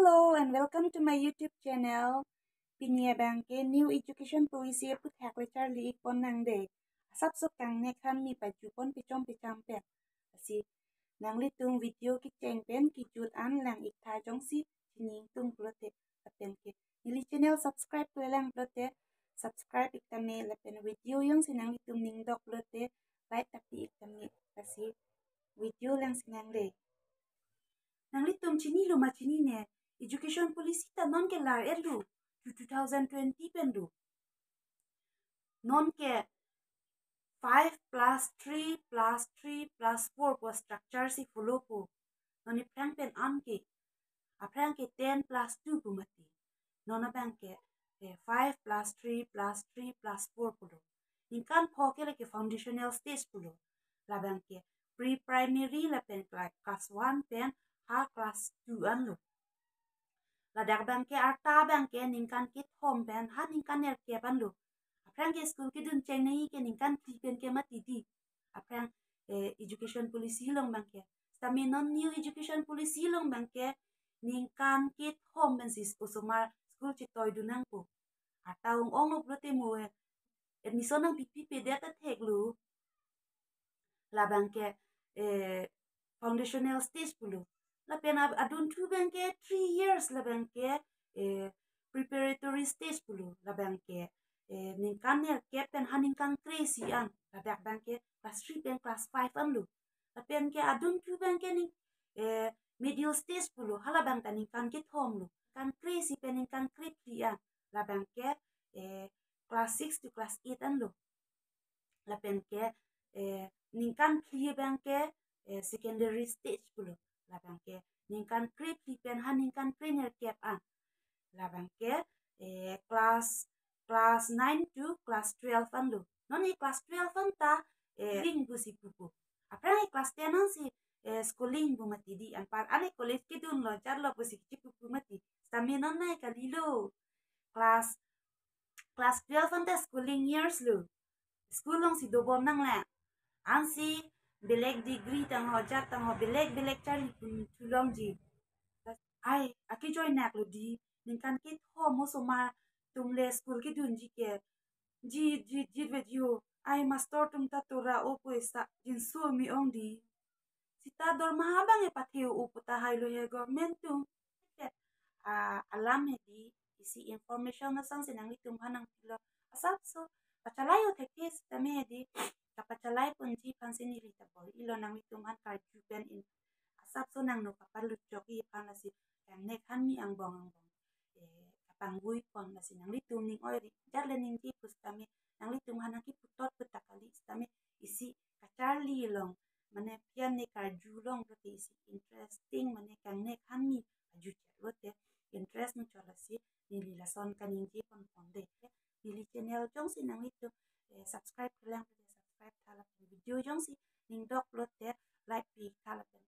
Hello and welcome to my YouTube channel. Pinia bangke new education policy put haklecar li ikon nang de. Asap so kang ne kan mi paju pon pichom picham pen. Asi nang li tung video ki cheng pen ki jut an lang ik tha jong si chining tung plote apen ke. Nili channel subscribe to lang plote. Subscribe ik tame lapen video yung sinang li tung ning dok plote. Like tapi ik tame asi video lang sinang de. Nang litum chini luma chini ne education policy ta non ke lar elu 2020 pendu non ke 5 plus 3 plus 3 plus 4 po structure si follow po non prang pen an ke aprang ke 10 plus 2 po mati non abang ke 5 plus 3 plus 3 plus 4 po do inkan po ke ke foundational stage po do labang ke pre-primary la pen class 1 pen ha class 2 an lo ladak bangke arta bangke ningkan kit home pen ha ningkan er ke pan lo aprang ke school ke dun cheng nei ke ningkan pen ke mati di aprang education policy long bangke stami non new education policy long bangke ningkan kit home ben sis usumar school chitoy dunang po arta ong lo prote mo admission nang pipi pe data tek lu la bangke foundational stage pulu la pen adun tu bangke 3 years la bangke preparatory stage pulu la bangke ningkan ner ke pen haningkan crazy an la bangke class 3 pen class 5 an lu la pen ke adun tu bangke ning middle stage pulu hala bang ningkan ke thom lu kan crazy pen ningkan crazy an la bangke class 6 to class 8 an lu la pen ke ningkan clear bangke secondary stage pulu la bangke ningkan creep pen han ningkan trainer cap an la bangke class 9 to class 12 an lu non class 12 an ta ring bu si pupu aprang class 10 an si schooling bu mati di an par ane college ke dun lo jar lo bu si pupu mati stami non nai kalilo class 12 an ta schooling years lu school long si dobom nang la an si belek degree tang ho jat tang ho belek cari pun tulong ji ai aki join nak lo di ningkan kit ho mo soma tumle school ki dun ji ke ji video ai master tum ta tora o puesa jin su mi ong di sita dor mahabang e patheu uputa hai lo ye government tum alam he di isi information na sang sinang tum hanang tilo asap so pachalayo tekes tame di kapachalai punji pansini rita boy ilo nang tum han kar jupen in asap so nang no kapalu choki panasi yang nek han mi ang bong kapanggui pon nasi nang tum ning oi jarle ning ti pustami nang tum hanang ki putot putakali stami isi kacharli long mane pian ne kar julong roti isi interesting mane kang nek han mi aju rote interest no cholasi nili lason kaning ji pon ponde nili channel jong si nang tum subscribe lang subscribe thala video jong si ning dok lote like pi thala